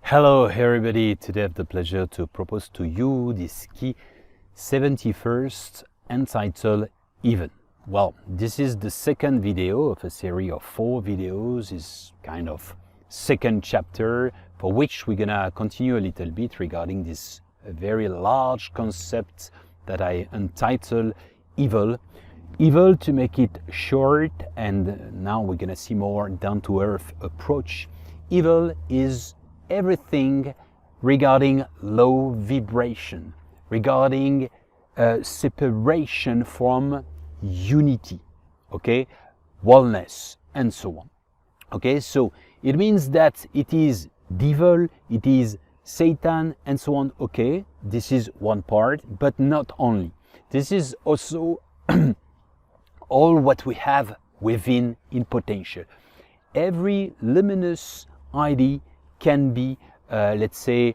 Hello everybody, today I have the pleasure to propose to you this key 71st entitled Even. Well, this is the second video of a series of 4 videos, is kind of second chapter for which we're gonna continue a little bit regarding this very large concept that I entitled Evil. Evil, to make it short, and now we're gonna see more down-to-earth approach. Evil is everything regarding low vibration, regarding separation from unity, okay, wellness, and so on. Okay, so it means that it is devil, it is Satan, and so on. Okay, this is one part, but not only. This is also all what we have within in potential. Every luminous idea can be, let's say,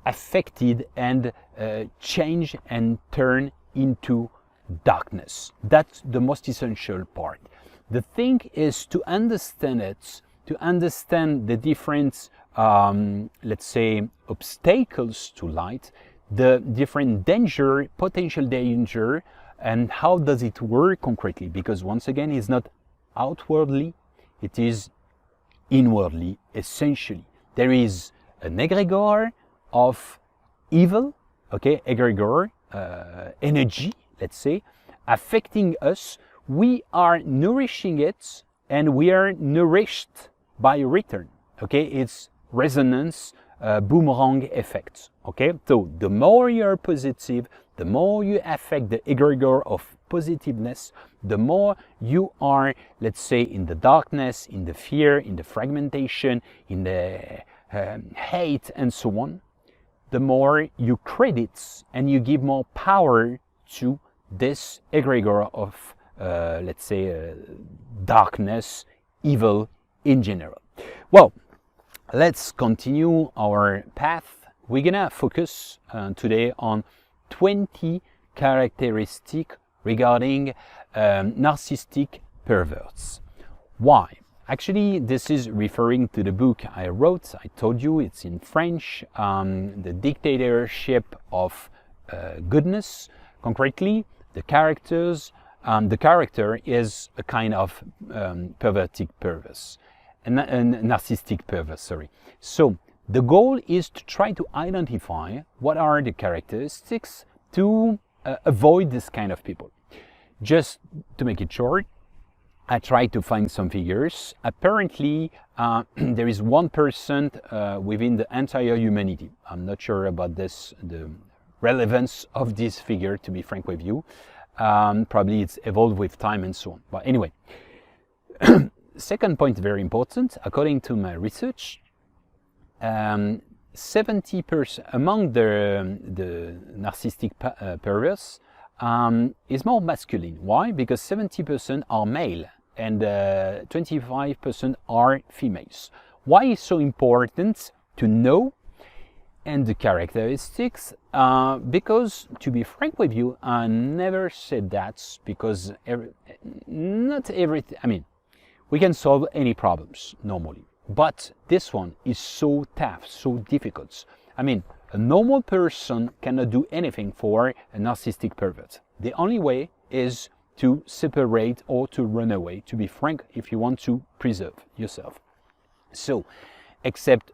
affected and change and turn into darkness. That's the most essential part. The thing is to understand it, to understand the different, let's say, obstacles to light, the different danger, potential danger, and how does it work concretely. Because once again, it's not outwardly, it is inwardly, essentially. There is an egregor of evil, okay, egregor, energy, let's say, affecting us. We are nourishing it and we are nourished by return, okay? It's resonance, boomerang effect, okay? So the more you are positive, the more you affect the egregor of positiveness, the more you are, let's say, in the darkness, in the fear, in the fragmentation, in the hate, and so on, the more you credit and you give more power to this egregor of, let's say, darkness, evil in general. Well, let's continue our path. We're gonna focus today on 20 characteristics regarding narcissistic perverts. Why? Actually, this is referring to the book I wrote. I told you it's in French, The Dictatorship of Goodness. Concretely, the character is a kind of pervertic perverse, a narcissistic perverse, sorry. So the goal is to try to identify what are the characteristics to avoid this kind of people. Just to make it short, I tried to find some figures. Apparently, there is 1% within the entire humanity. I'm not sure about this, the relevance of this figure, to be frank with you. Probably it's evolved with time and so on. But anyway, second point, very important. According to my research, 70% among the narcissistic perverse is more masculine. Why? Because 70% are male and 25% are females. Why is so important to know and the characteristics? Because, to be frank with you, I never said that, because not everything, I mean, we can solve any problems normally, but this one is so tough, so difficult. I mean, a normal person cannot do anything for a narcissistic pervert. The only way is to separate or to run away, to be frank, if you want to preserve yourself. So, except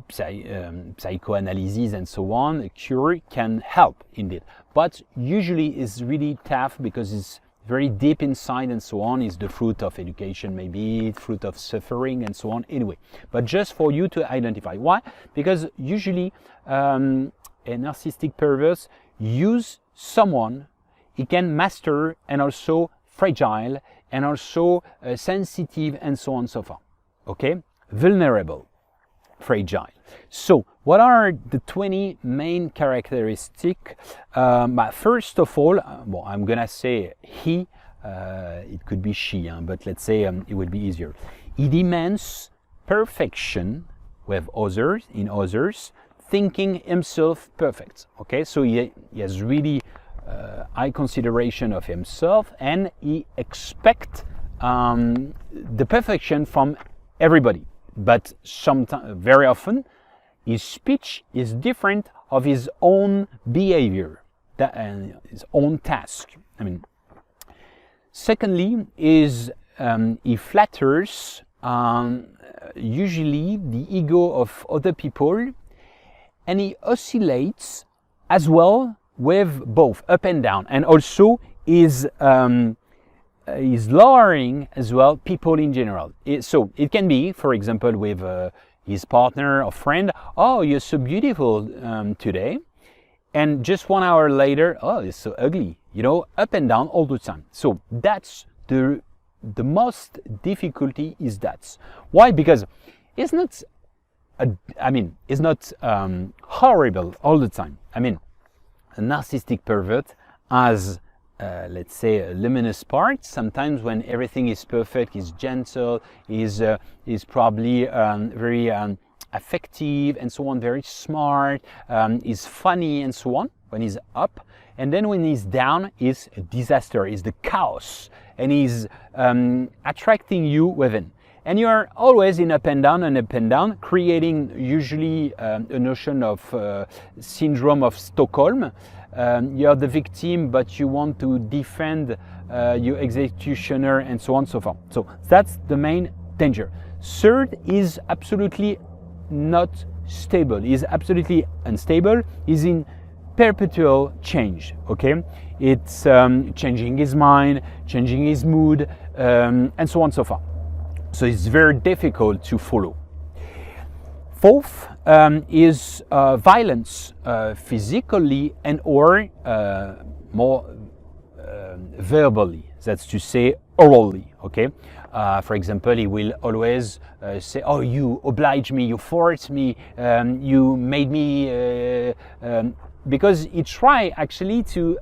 psychoanalysis and so on, a cure can help indeed. But usually it's really tough because it's very deep inside and so on. Is the fruit of education, maybe fruit of suffering and so on. Anyway, but just for you to identify. Why? Because usually a narcissistic perverse use someone he can master and also fragile and also sensitive and so on and so forth. Okay, vulnerable, fragile. So what are the 20 main characteristics? First of all, well, I'm gonna say he, it could be she, but let's say it would be easier. He demands perfection with others, in others, thinking himself perfect. Okay, so he has really high consideration of himself, and he expects the perfection from everybody, but very often his speech is different of his own behavior, his own task. I mean, secondly is he flatters usually the ego of other people, and he oscillates as well with both up and down, and also is lowering as well people in general. So it can be, for example, with his partner or friend, oh, you're so beautiful today, and just 1 hour later, oh, it's so ugly, you know, up and down all the time. So that's the most difficulty is that. Why? Because it's not, it's not horrible all the time. I mean, a narcissistic pervert has, let's say, a luminous part. Sometimes when everything is perfect, he's gentle, he's probably very affective and so on, very smart, he's funny and so on when he's up. And then when he's down, he's a disaster, he's the chaos, and he's attracting you within. And you are always in up and down, creating usually a notion of syndrome of Stockholm. You're the victim, but you want to defend your executioner and so on and so forth. So that's the main danger. Third is absolutely not stable. Is absolutely unstable. Is in perpetual change. Okay, it's changing his mind, changing his mood, and so on and so forth. So it's very difficult to follow. Fourth is violence, physically and or more verbally. That's to say orally. Okay. For example, he will always say, "Oh, you oblige me, you force me, you made me," because he try actually to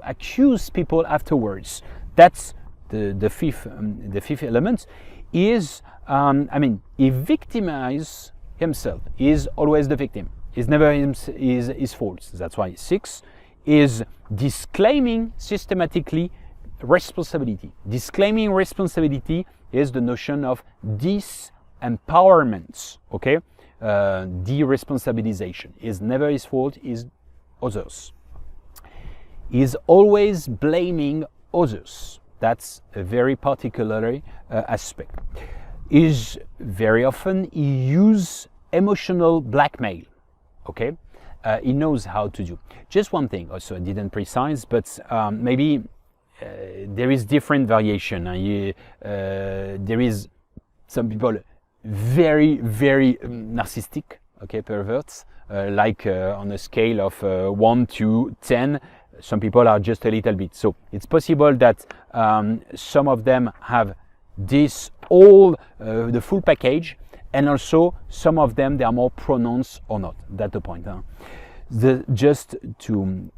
accuse people afterwards. That's the fifth element. Is he victimizes himself. He is always the victim. It's never his fault. That's why 6 is disclaiming systematically responsibility. Disclaiming responsibility is the notion of disempowerment. Okay, de-responsabilization is never his fault. Is others. Is always blaming others. That's a very particular aspect. Is very often he use emotional blackmail. Okay, he knows how to do. Just one thing. Also, I didn't precise, but maybe there is different variation. There is some people very narcissistic. Okay, perverts. Like on a scale of 1 to 10. Some people are just a little bit. So it's possible that some of them have this the full package, and also some of them they are more pronounced or not. That's the point. Huh? Just to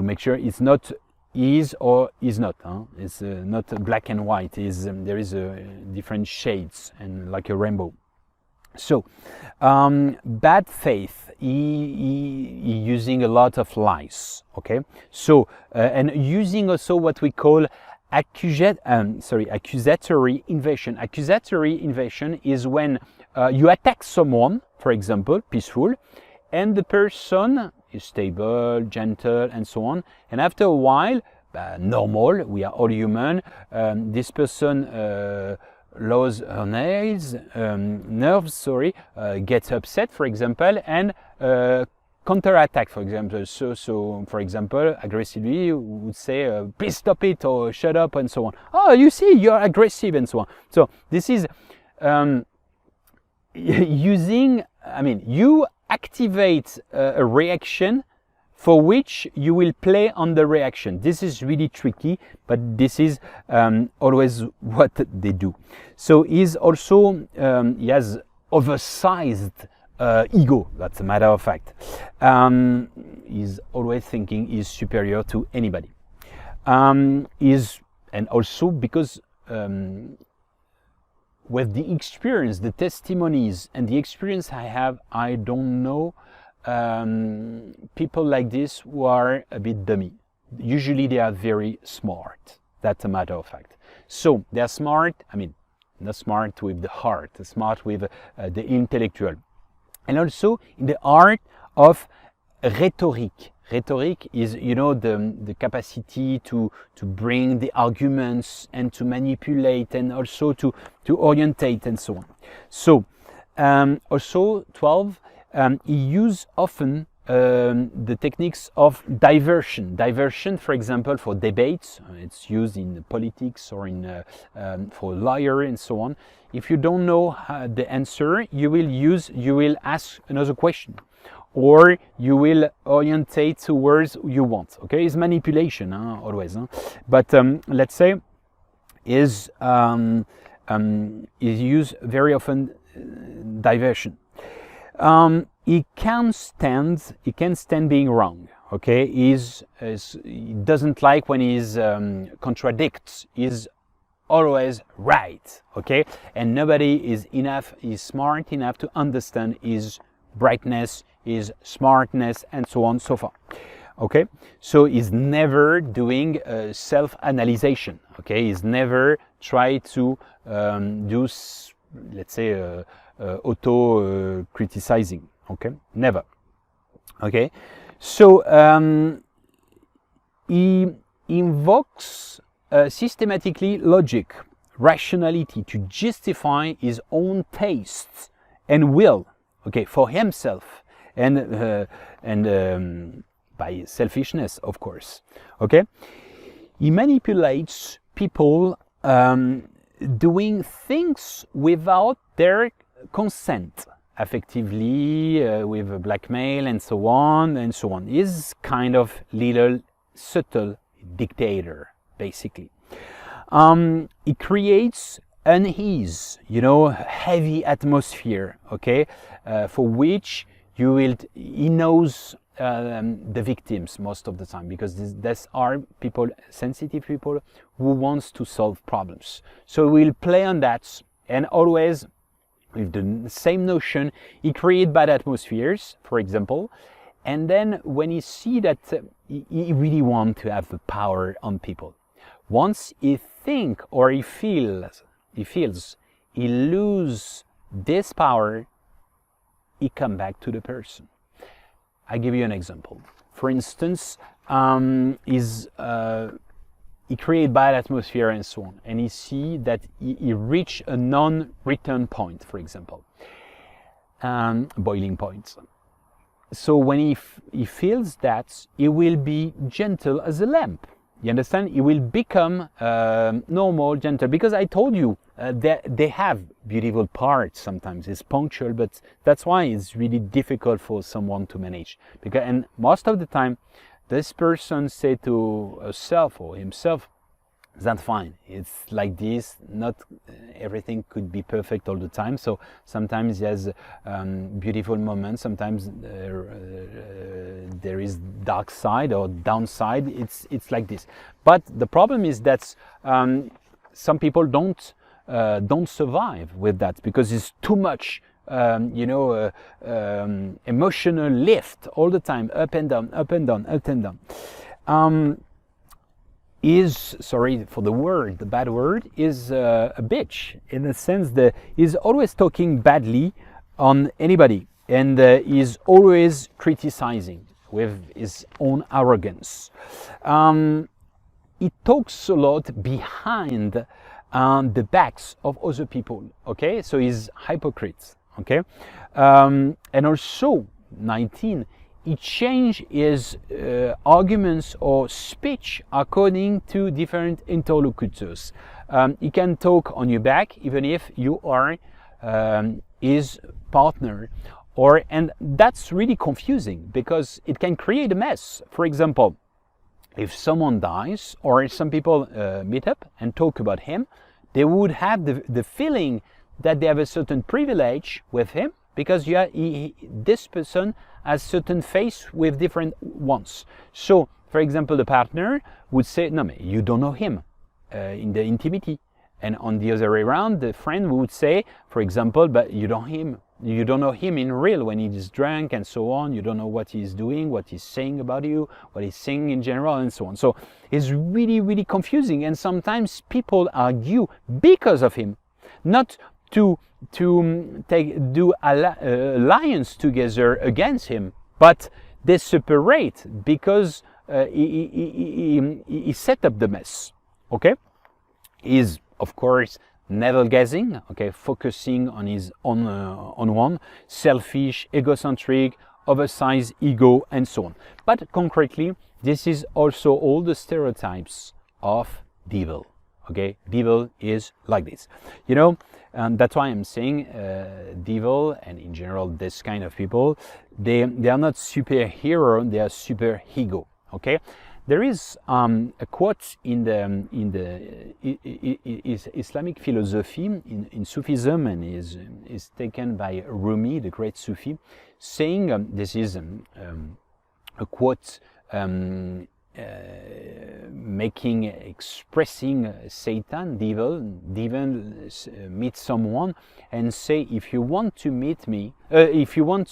make sure it's not is or is not. Huh? It's not black and white. There is different shades and like a rainbow. So bad faith. He using a lot of lies. Okay, so and using also what we call accusatory invasion. Accusatory invasion is when you attack someone, for example, peaceful, and the person is stable, gentle, and so on. And after a while, normal. We are all human. This person. Loses her nerves, gets upset, for example, and counterattack, for example. So, for example, aggressively, you would say, please stop it, or shut up, and so on. Oh, you see, you're aggressive, and so on. So, this is using, you activate a reaction for which you will play on the reaction. This is really tricky, but this is always what they do. So he's also, he has oversized ego, that's a matter of fact. He's always thinking he's superior to anybody. And also because with the experience, the testimonies and the experience I have, I don't know people like this who are a bit dummy. Usually they are very smart. That's a matter of fact. So they're smart. not smart with the heart, smart with the intellectual. And also in the art of rhetoric. Rhetoric is, you know, the capacity to bring the arguments and to manipulate and also to orientate and so on. So also 12, he used often the techniques of diversion. Diversion, for example, for debates, it's used in politics or in for lawyer and so on. If you don't know the answer, you will ask another question, or you will orientate towards you want. Okay, it's manipulation, always. But let's say is used very often diversion. He can stand being wrong. Okay, he doesn't like when he's contradicts. He's always right. Okay, and nobody is smart enough to understand his brightness, his smartness, and so on, so far. Okay, so he's never doing self-analyzation. Okay, he's never try to do, let's say, auto-criticizing. Okay, never. Okay, so he invokes systematically logic, rationality to justify his own tastes and will. Okay, for himself and by selfishness, of course. Okay, he manipulates people doing things without their consent, effectively with blackmail and so on and so on. He's kind of little subtle dictator, basically. He creates unease, you know, heavy atmosphere. Okay, for which he knows the victims most of the time, because these are people, sensitive people, who wants to solve problems. So we'll play on that, and always with the same notion, he creates bad atmospheres, for example, and then when he see that he really wants to have the power on people, once he think or he feels he lose this power, he come back to the person. I give you an example. For instance, he create bad atmosphere and so on, and he see that he reach a non-return point, for example, boiling point. So when he feels that, he will be gentle as a lamp. You understand? He will become normal, gentle, because I told you they have beautiful parts. Sometimes it's punctual, but that's why it's really difficult for someone to manage. And most of the time, this person say to herself or himself, "That's fine. It's like this. Not everything could be perfect all the time. So sometimes there's beautiful moments. Sometimes there is dark side or downside. It's like this. But the problem is that some people don't survive with that, because it's too much. Emotional lift all the time, up and down, up and down, up and down. Is, sorry for the word, the bad word, is a bitch, in the sense that he's always talking badly on anybody, and is always criticizing with his own arrogance. He talks a lot behind the backs of other people. Okay, so he's hypocrite. Okay, and also 19, he change his arguments or speech according to different interlocutors. He can talk on your back even if you are his partner, and that's really confusing, because it can create a mess. For example, if someone dies, or if some people meet up and talk about him, they would have the feeling that they have a certain privilege with him, because this person has certain face with different ones. So, for example, the partner would say, "No, you don't know him in the intimity," and on the other way around, the friend would say, for example, "But you don't know him in real, when he's drunk and so on. You don't know what he's doing, what he's saying about you, what he's saying in general, and so on." So it's really, really confusing, and sometimes people argue because of him. Not to do alliance together against him, but they separate because he set up the mess. Okay, he's of course navel-gazing. Okay, focusing on his on one, selfish, egocentric, oversized ego, and so on. But concretely, this is also all the stereotypes of devil. Okay, devil is like this, you know, and that's why I'm saying devil, and in general this kind of people, they are not superhero, they are super ego. Okay, there is a quote in the Islamic philosophy in Sufism, and is taken by Rumi, the great Sufi, saying this is a quote. Expressing Satan, devil meet someone and say, if you want to meet me, if you want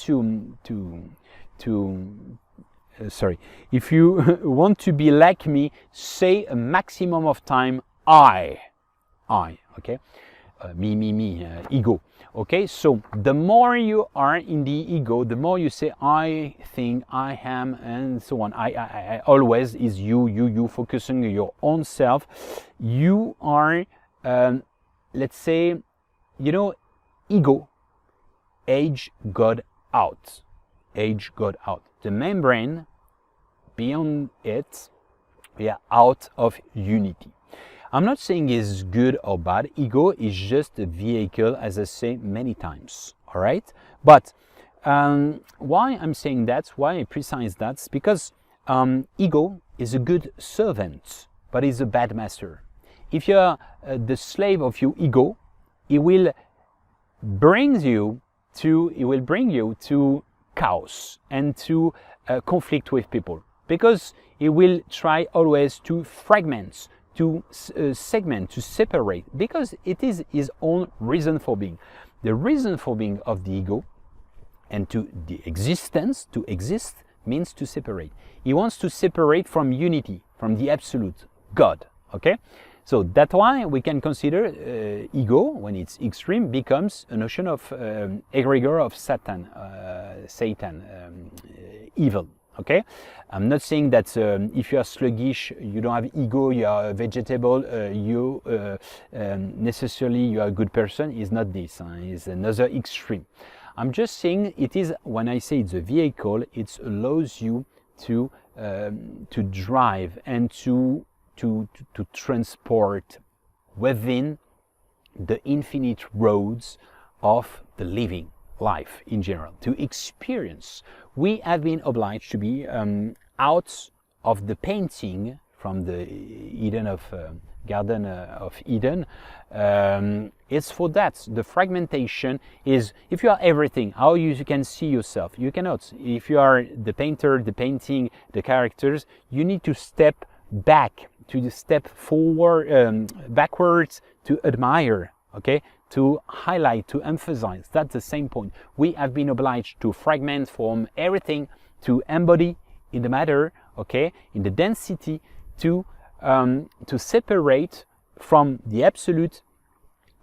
if you want to be like me, say a maximum of time I, okay, me, ego. Okay, so the more you are in the ego, the more you say I think, I am, and so on. I always is you focusing on your own self. You are, let's say, you know, ego, age God out. Age God out. The membrane, beyond it, we are out of unity. I'm not saying it's good or bad. Ego is just a vehicle, as I say many times. All right, but why I'm saying that, why I precise that, because ego is a good servant, but is a bad master. If you're the slave of your ego, it will bring you to chaos and to conflict with people, because it will try always to fragment, to segment, to separate, because it is his own reason for being. The reason for being of the ego and to the existence, to exist, means to separate. He wants to separate from unity, from the absolute, God. Okay? So that's why we can consider ego, when it's extreme, becomes a notion of egregor of Satan, evil. Okay, I'm not saying that if you are sluggish, you don't have ego, you are a vegetable, necessarily you are a good person. Is not this. It's another extreme. I'm just saying it is, when I say it's a vehicle, it allows you to drive and to transport within the infinite roads of the living life in general, to experience. We have been obliged to be out of the painting from the Garden of Eden. It's for that. The fragmentation is, if you are everything, how you can see yourself? You cannot. If you are the painter, the painting, the characters, you need to step back, to step forward, backwards, to admire. Okay, to highlight, to emphasize. That's the same point. We have been obliged to fragment from everything, to embody in the matter, okay, in the density, to separate from the absolute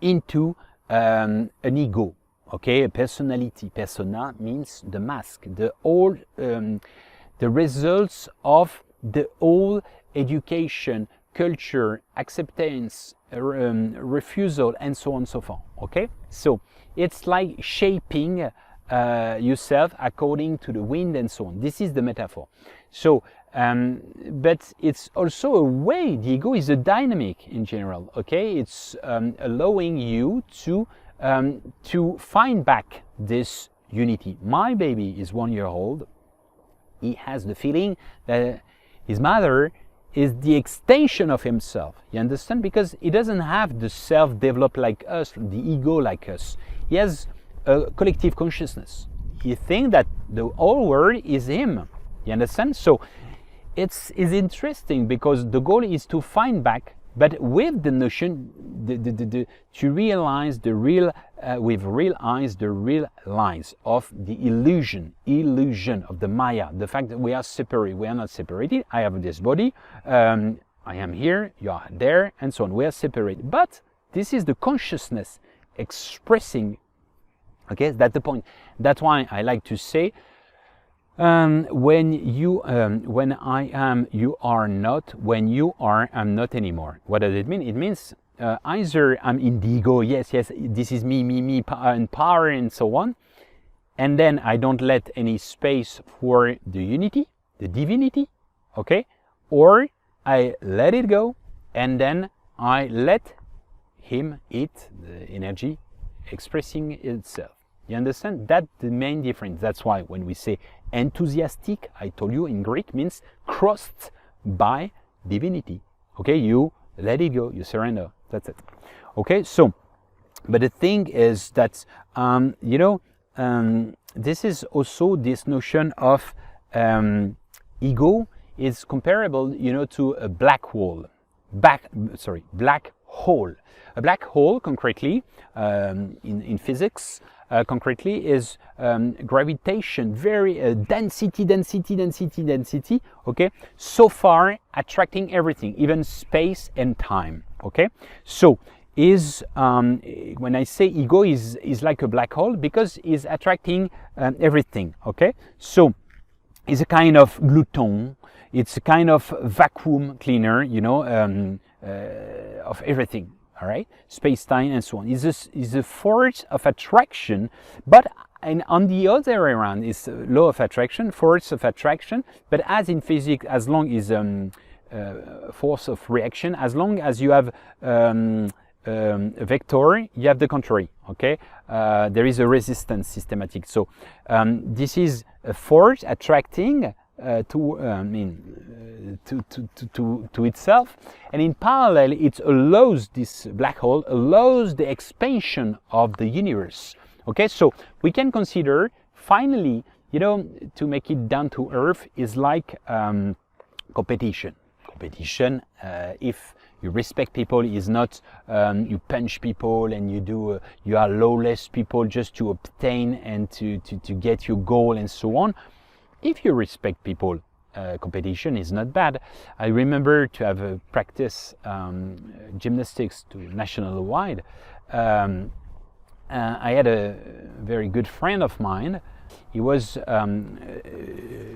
into an ego, okay, a personality. Persona means the mask, the results of the whole education, culture, acceptance, refusal, and so on and so forth. Okay, so it's like shaping yourself according to the wind and so on. This is the metaphor. So, but it's also a way. The ego is a dynamic in general. Okay, it's allowing you to find back this unity. My baby is 1 year old. He has the feeling that his mother is the extension of himself. You understand? Because he doesn't have the self developed like us, the ego like us. He has a collective consciousness. He thinks that the whole world is him. You understand? So it's interesting, because the goal is to find back, but with the notion to realize the real, with real eyes, the real lines of the illusion of the Maya, the fact that we are separate. We are not separated. I have this body, I am here, you are there, and so on. We are separated. But this is the consciousness expressing. Okay, that's the point. That's why I like to say, when I am, you are not. When you are, I'm not anymore. What does it mean? It means either I'm in the ego, yes, this is me, and power and so on, and then I don't let any space for the unity, the divinity, okay? Or I let it go, and then I let him, it, the energy, expressing itself. You understand? That's the main difference. That's why when we say enthusiastic, I told you in Greek, means crossed by divinity. Okay, you let it go, you surrender. That's it. Okay, so, but the thing is that, this is also this notion of ego is comparable, to a black hole. Black hole. A black hole, concretely, in physics, concretely is gravitation, very density, okay, so far attracting everything, even space and time, okay? So is when I say ego is like a black hole, because it's attracting everything, okay? So it's a kind of gluton, it's a kind of vacuum cleaner, of everything. All right, space-time and so on is a force of attraction, but on the other way around is law of attraction, force of attraction. But as in physics, as long as force of reaction, as long as you have a vector, you have the contrary. Okay, there is a resistance systematic. So this is a force attracting to itself, and in parallel it allows, this black hole allows the expansion of the universe. Okay, so we can consider finally, to make it down to earth, is like competition. If you respect people, is not you punch people and you are lawless people just to obtain and to get your goal and so on. If you respect people, competition is not bad. I remember to have practiced gymnastics to national wide. I had a very good friend of mine. He was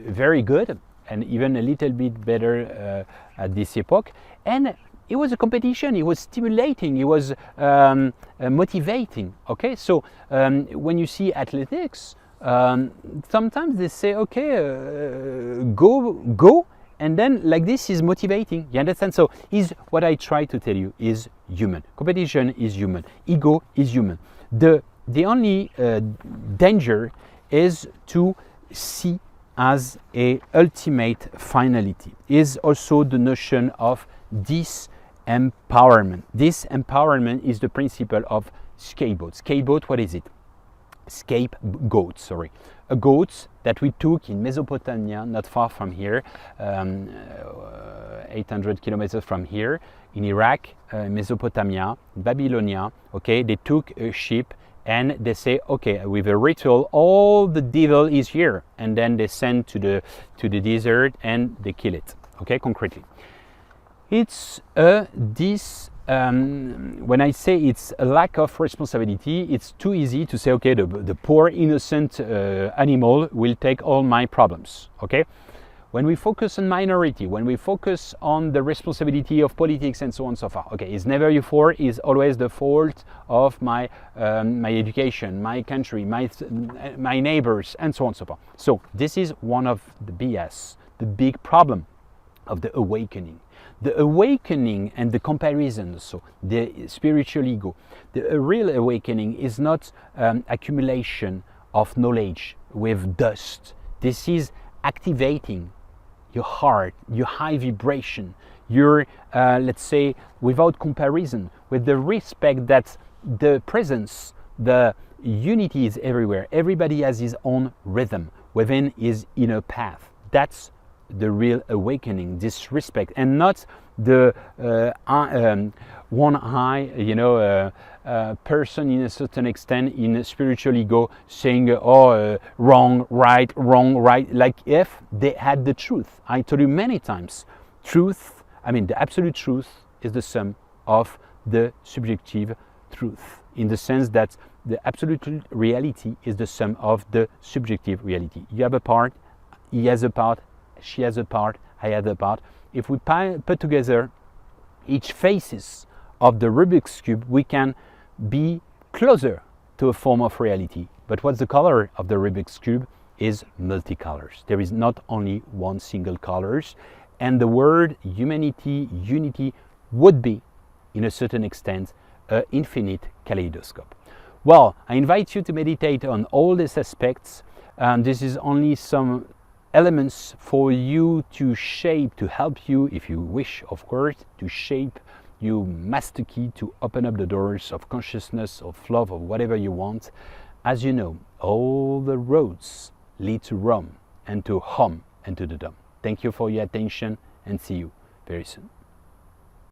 very good and even a little bit better at this epoch. And it was a competition. It was stimulating. It was motivating. Okay, so when you see athletics, sometimes they say, okay, go, and then like this is motivating. You understand? So is what I try to tell you is human. Competition is human. Ego is human. The only danger is to see as a ultimate finality. Is also the notion of disempowerment. Disempowerment is the principle of scapegoat. Scapegoat, what is it? Scapegoat, sorry. A goat that we took in Mesopotamia, not far from here, 800 kilometers from here, in Iraq, Mesopotamia, Babylonia. Okay, they took a sheep and they say, okay, with a ritual, all the devil is here, and then they send to the desert and they kill it. Okay, concretely, it's when I say it's a lack of responsibility, it's too easy to say, okay, the poor innocent animal will take all my problems. Okay, when we focus on minority, when we focus on the responsibility of politics and so on and so forth, okay, it's never your fault, it's always the fault of my education, my country, my neighbors, and so on and so forth. So this is one of the BS, the big problem of the awakening. The awakening and the comparison, so the spiritual ego, the real awakening is not accumulation of knowledge with dust. This is activating your heart, your high vibration, your, let's say, without comparison, with the respect that the presence, the unity is everywhere. Everybody has his own rhythm within his inner path. That's the real awakening, this respect, and not the one eye, person in a certain extent in a spiritual ego saying, wrong, right, like if they had the truth. I told you many times, truth, the absolute truth is the sum of the subjective truth, in the sense that the absolute reality is the sum of the subjective reality. You have a part, he has a part, she has a part, I have a part. If we put together each faces of the Rubik's Cube, we can be closer to a form of reality. But what's the color of the Rubik's Cube is multicolors. There is not only one single colors, and the word humanity, unity, would be, in a certain extent, an infinite kaleidoscope. Well, I invite you to meditate on all these aspects, and this is only some elements for you to shape, to help you, if you wish, of course, to shape your master key to open up the doors of consciousness, of love, of whatever you want. As you know, all the roads lead to Rome, and to home, and to the Dome. Thank you for your attention, and see you very soon.